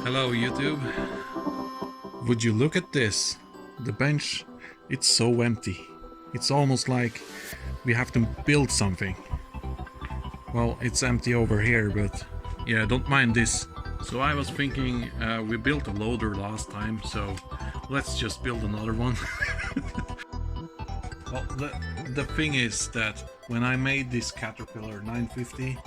Hello YouTube. Would you look at this? The bench, it's so empty. It's almost like we have to build something. Well, it's empty over here, but yeah, don't mind this. So I was thinking, we built a loader last time, so let's just build another one. Well, the thing is that when I made this Caterpillar 950,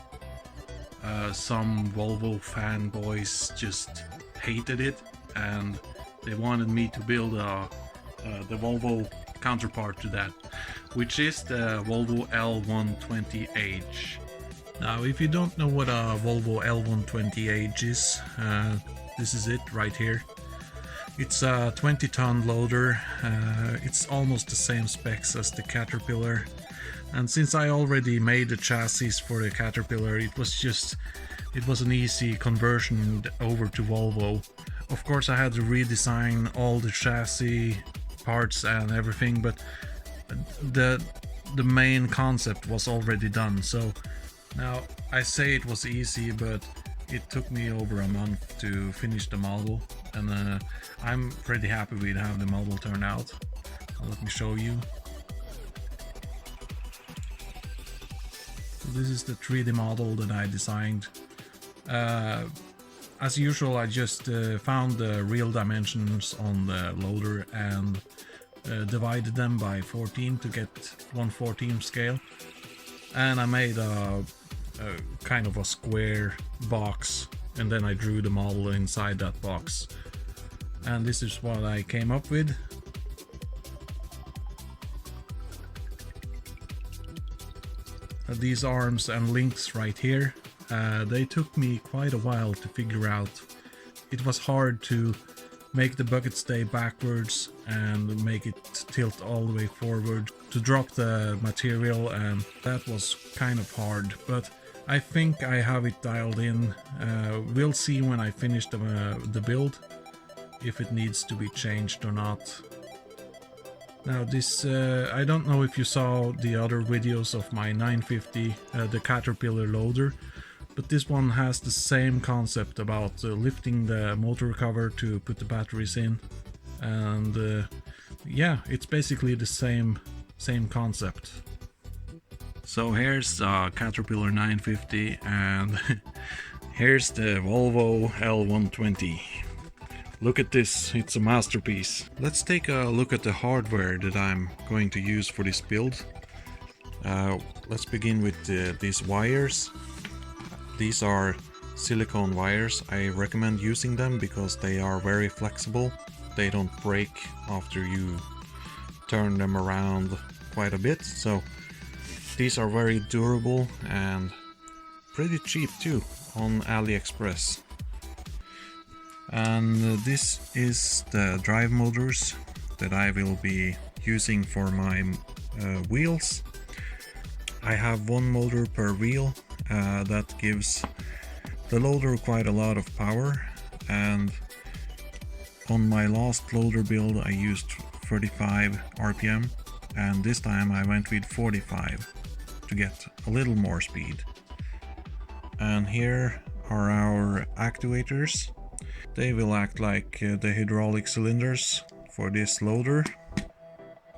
some Volvo fanboys just hated it, and they wanted me to build the Volvo counterpart to that, which is the VOLVO L120H. Now, if you don't know what a VOLVO L120H is, this is it right here. It's a 20-ton loader. It's almost the same specs as the Caterpillar. And since I already made the chassis for the Caterpillar, it was an easy conversion over to Volvo. Of course, I had to redesign all the chassis parts and everything, but the main concept was already done. So now I say it was easy, but it took me over a month to finish the model, and I'm pretty happy with how the model turned out. Let me show you. So this is the 3D model that I designed. As usual, I just found the real dimensions on the loader and divided them by 14 to get 1/14 scale. And I made a kind of a square box, and then I drew the model inside that box. And this is what I came up with. These arms and links right here, they took me quite a while to figure out. It was hard to make the bucket stay backwards and make it tilt all the way forward to drop the material, and that was kind of hard, but I think I have it dialed in. We'll see when I finish the build if it needs to be changed or not. Now this, I don't know if you saw the other videos of my 950, the Caterpillar loader, but this one has the same concept about lifting the motor cover to put the batteries in, and yeah, it's basically the same concept. So here's Caterpillar 950, and here's the VOLVO L120. Look at this, it's a masterpiece. Let's take a look at the hardware that I'm going to use for this build. Let's begin with these wires. These are silicone wires. I recommend using them because they are very flexible. They don't break after you turn them around quite a bit. So these are very durable and pretty cheap too on AliExpress. And this is the drive motors that I will be using for my wheels. I have one motor per wheel. That gives the loader quite a lot of power, and on my last loader build I used 35 RPM, and this time I went with 45 to get a little more speed. And here are our actuators. They will act like the hydraulic cylinders for this loader.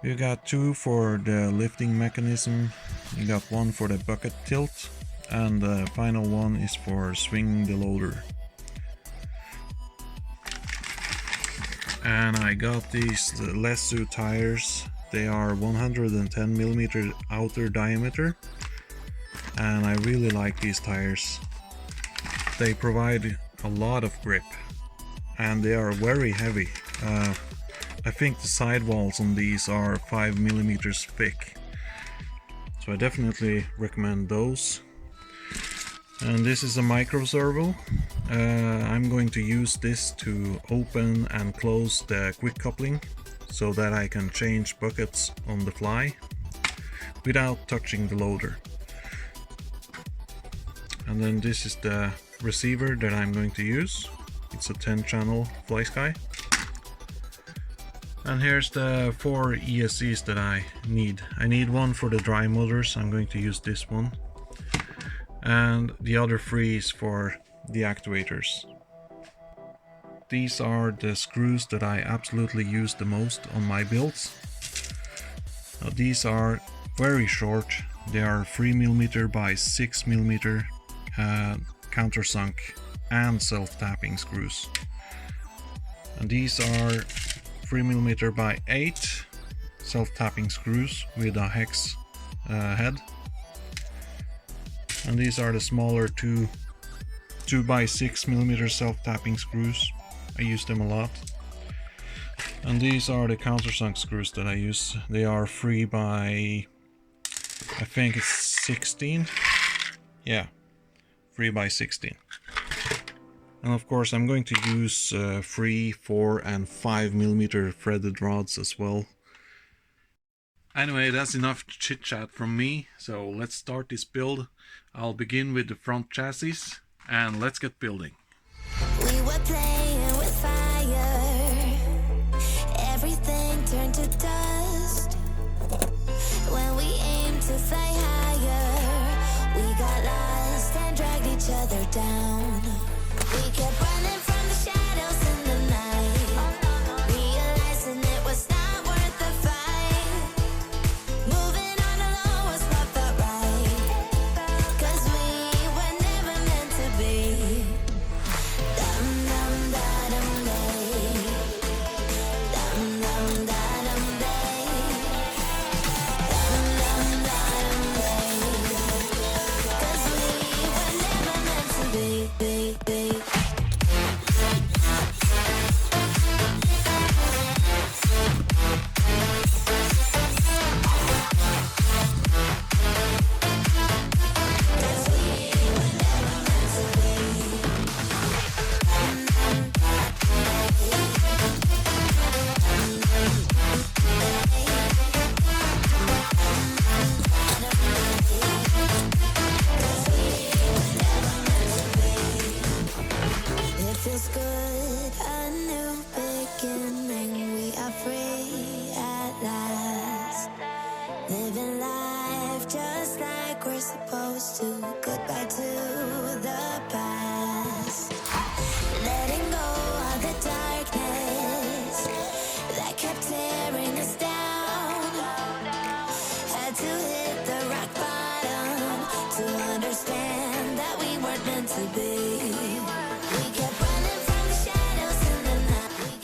You got two for the lifting mechanism, you got one for the bucket tilt, and the final one is for swinging the loader. And I got these Lasse tires. They are 110mm outer diameter, and I really like these tires. They provide a lot of grip, and they are very heavy. I think the sidewalls on these are 5mm thick, so I definitely recommend those. And this is a micro servo. I'm going to use this to open and close the quick coupling so that I can change buckets on the fly without touching the loader. And then this is the receiver that I'm going to use. It's a 10-channel FlySky. And here's the 4 ESCs that I need. I need one for the dry motors, I'm going to use this one. And the other 3 is for the actuators. These are the screws that I absolutely use the most on my builds. Now, these are very short. They are 3mm by 6mm countersunk and self-tapping screws. And these are 3mm by 8 self-tapping screws with a hex head. And these are the smaller 2 by 6mm self-tapping screws. I use them a lot. And these are the countersunk screws that I use. They are 3 by, I think it's 16. Yeah, 3 by 16. And of course I'm going to use 3, 4 and 5mm threaded rods as well. Anyway, that's enough chit chat from me, so let's start this build. I'll begin with the front chassis and let's get building. We were playing with fire, everything turned to dust. When we aimed to fly higher, we got lost and dragged each other down. We kept running from the shadows in the night, realizing it was not worth the fight. Moving on alone was what felt right, 'cause we were never meant to be. Dum dum da dum day, dum dum da dum day, dum dum da dum day, 'cause we were never meant to be. It feels good, a new beginning. We are free at last, living life just like we're supposed to. Goodbye to the past, letting go of the darkness that kept tearing us down. Had to hit the rock bottom to understand that we weren't meant to be.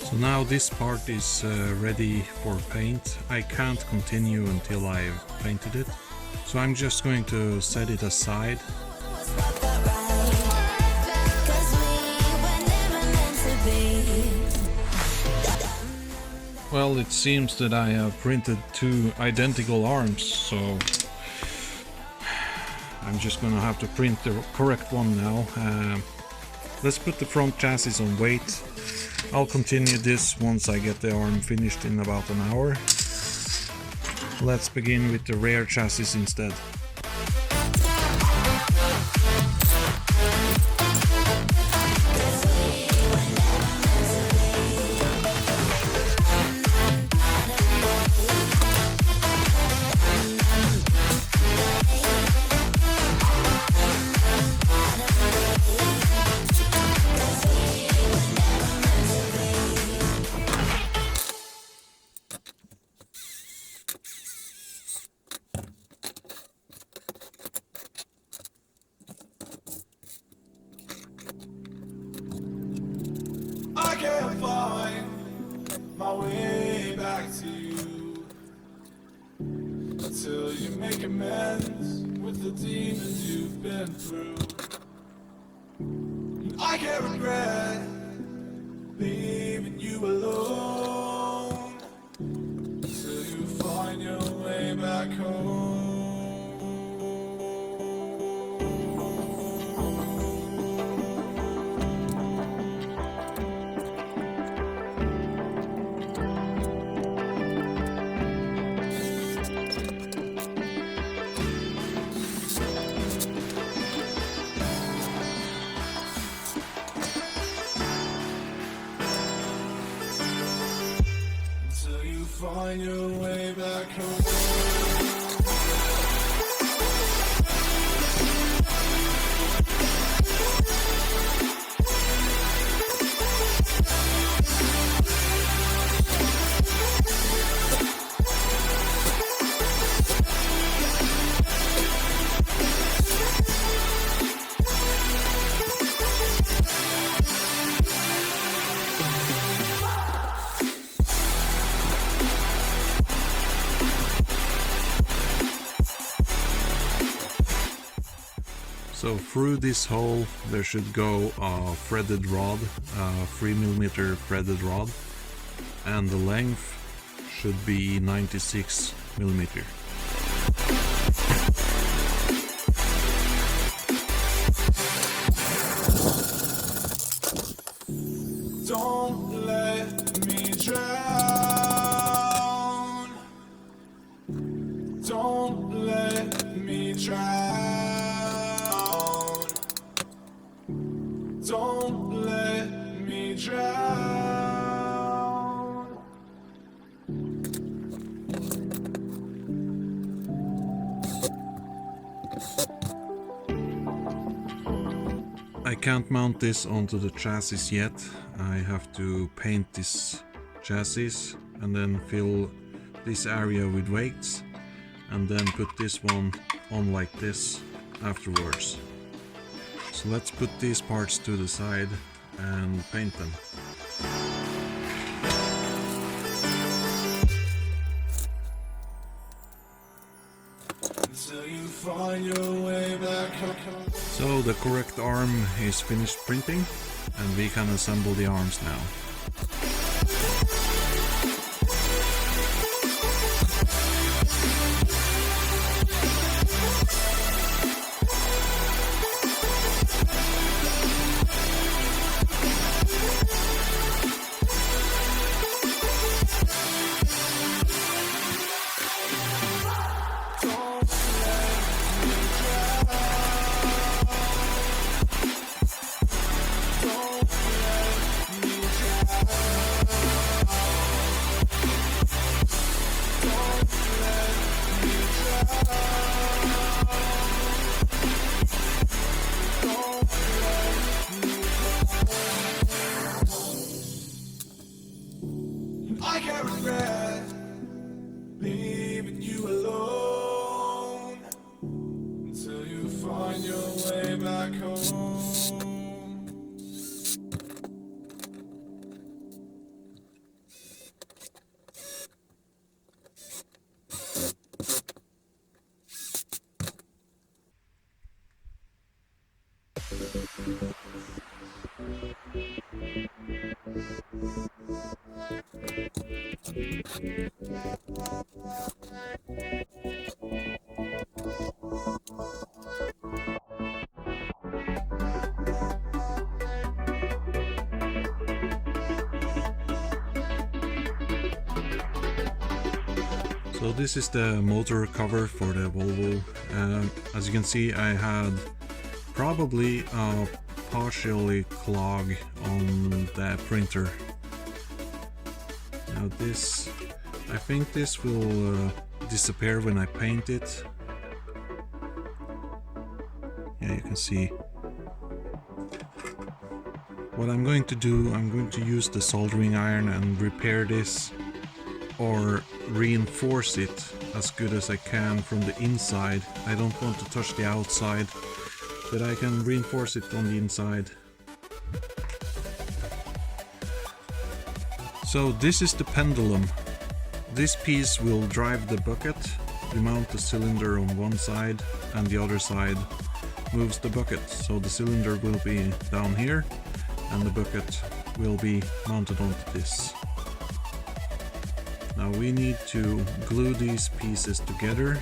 So now this part is ready for paint. I can't continue until I've painted it. So I'm just going to set it aside. Well, it seems that I have printed 2 identical arms, so I'm just gonna have to print the correct one now. Let's put the front chassis on wait. I'll continue this once I get the arm finished in about an hour. Let's begin with the rear chassis instead. I can't find my way back to you until you make amends with the demons you've been through. I can't regret leaving you alone until you find your way back home. So through this hole there should go a threaded rod, a 3mm threaded rod, and the length should be 96mm. Don't let me drown. Don't let me drown. Don't let me drown. I can't mount this onto the chassis yet. I have to paint this chassis and then fill this area with weights and then put this one on like this afterwards. So let's put these parts to the side and paint them. Until you find your way back home. So the correct arm is finished printing and we can assemble the arms now. I can't regret leaving you alone until you find your way back home. So this is the motor cover for the Volvo. As you can see, I had probably a partially clog on the printer. Now this, I think this will disappear when I paint it. Yeah, you can see. What I'm going to do, I'm going to use the soldering iron and repair this, or reinforce it as good as I can from the inside. I don't want to touch the outside, but I can reinforce it on the inside. So this is the pendulum. This piece will drive the bucket. You mount the cylinder on one side and the other side moves the bucket. So the cylinder will be down here and the bucket will be mounted onto this. Now we need to glue these pieces together,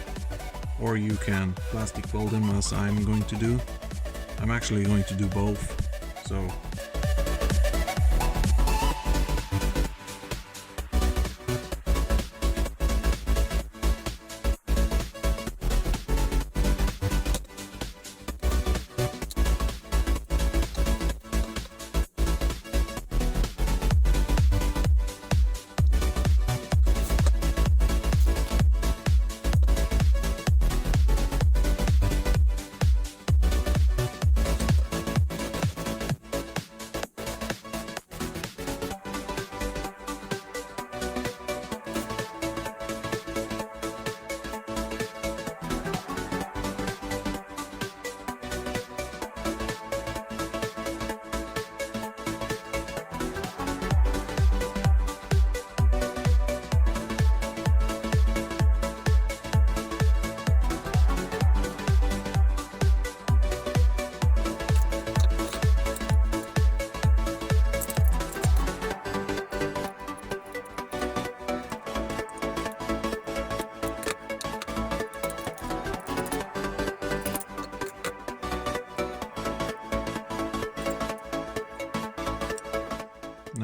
or you can plastic weld them as I'm going to do. I'm actually going to do both. So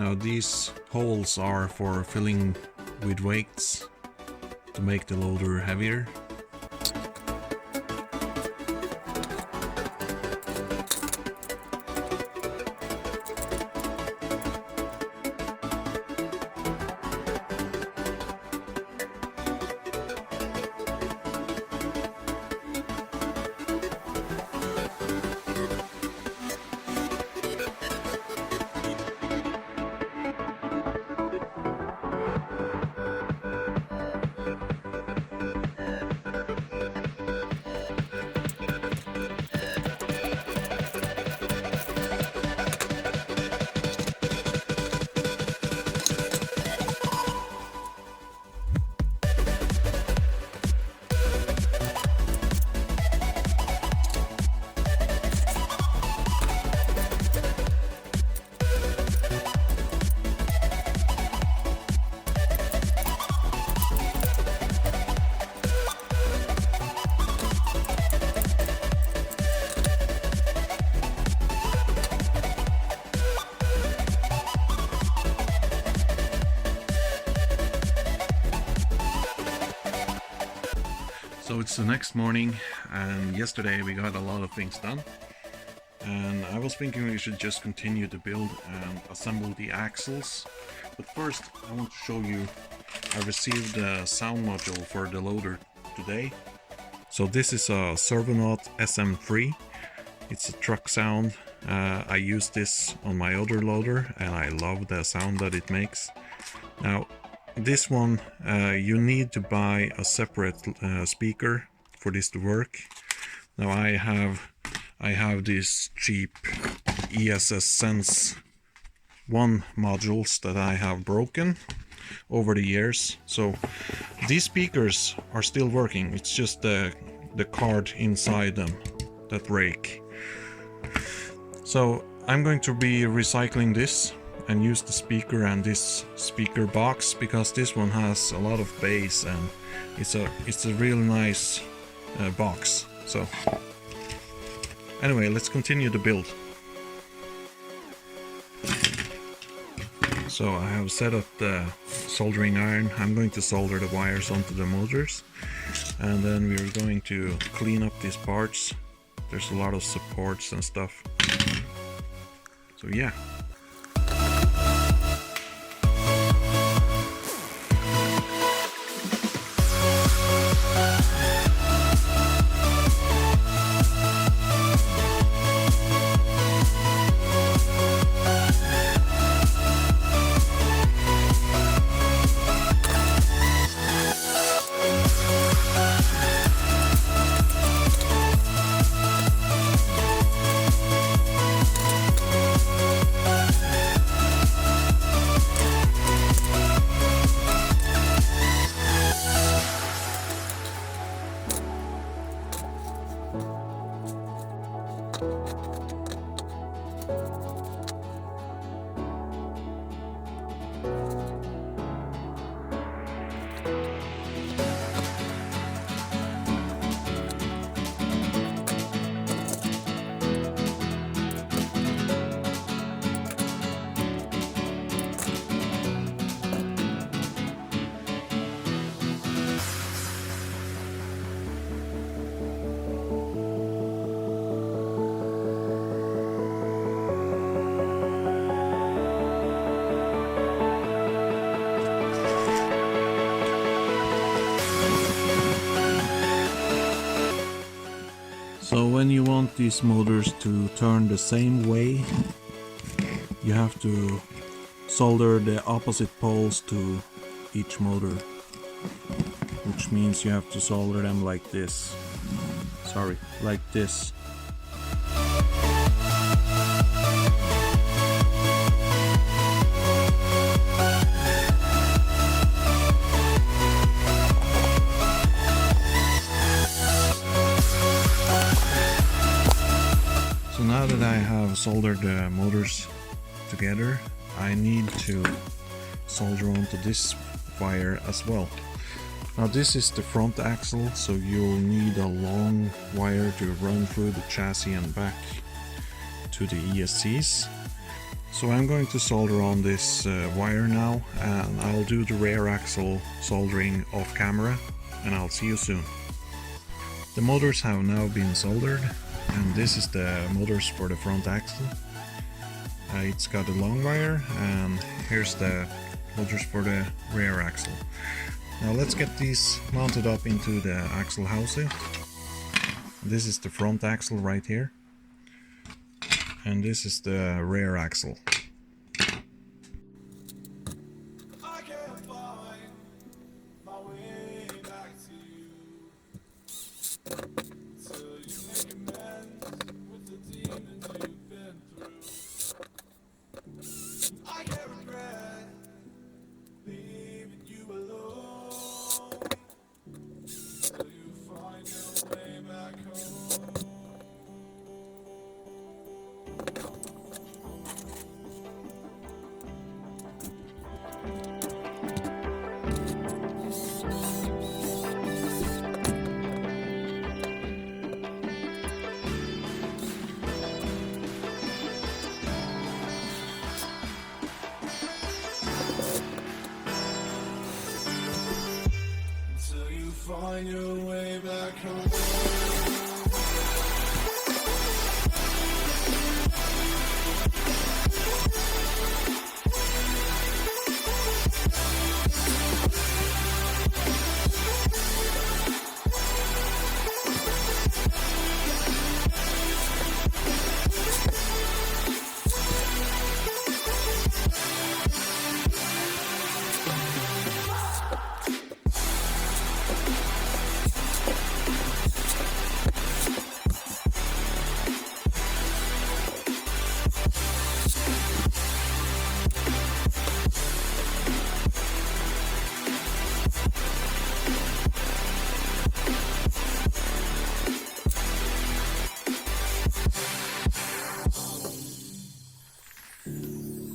Now these holes are for filling with weights to make the loader heavier. So it's the next morning, and yesterday we got a lot of things done, and I was thinking we should just continue to build and assemble the axles. But first I want to show you, I received a sound module for the loader today. So this is a Servonaut SM3. It's a truck sound. I use this on my other loader and I love the sound that it makes. Now this one, you need to buy a separate speaker for this to work. Now I have these cheap ESS Sense 1 modules that I have broken over the years. So these speakers are still working. It's just the card inside them that break. So I'm going to be recycling this and use the speaker and this speaker box, because this one has a lot of bass and it's a real nice box. So anyway, let's continue the build. So I have set up the soldering iron. I'm going to solder the wires onto the motors, and then we're going to clean up these parts. There's a lot of supports and stuff. So yeah. So when you want these motors to turn the same way, you have to solder the opposite poles to each motor, which means you have to solder them like this. Sorry, like this. So now that I have soldered the motors together, I need to solder onto this wire as well. Now this is the front axle, so you'll need a long wire to run through the chassis and back to the ESCs. So I'm going to solder on this wire now, and I'll do the rear axle soldering off camera, and I'll see you soon. The motors have now been soldered, and this is the motors for the front axle. It's got a long wire, and here's the motors for the rear axle. Now let's get these mounted up into the axle housing. This is the front axle right here, and this is the rear axle. I can't find my way back to you till you make amends with the demons you've been through. I can't regret leaving you alone till you find your way back home. Till you find your way back home.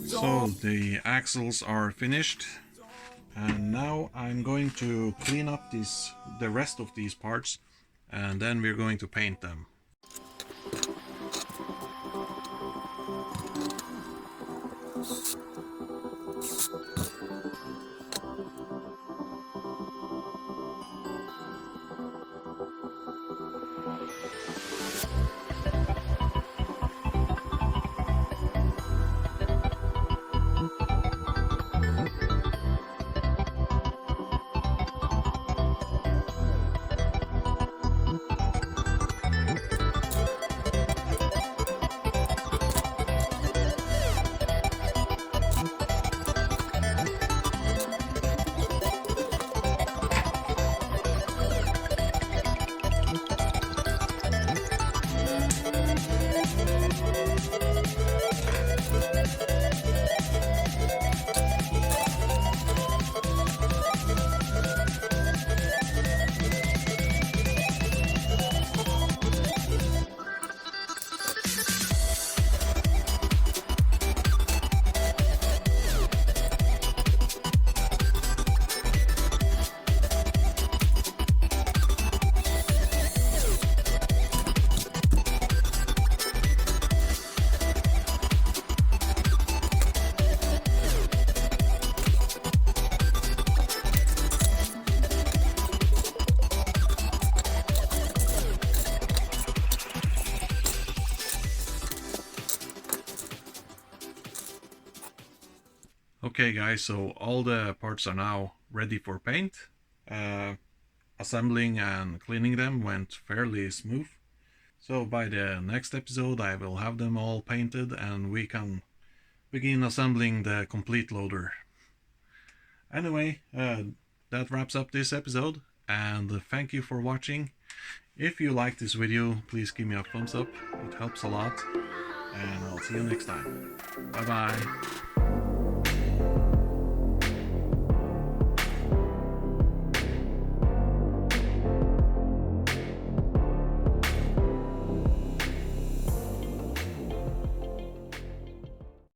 So the axles are finished, and now I'm going to clean up the rest of these parts, and then we're going to paint them. Okay guys, so all the parts are now ready for paint. Assembling and cleaning them went fairly smooth. So by the next episode I will have them all painted and we can begin assembling the complete loader. Anyway, that wraps up this episode, and thank you for watching. If you like this video, please give me a thumbs up, it helps a lot, and I'll see you next time. Bye bye.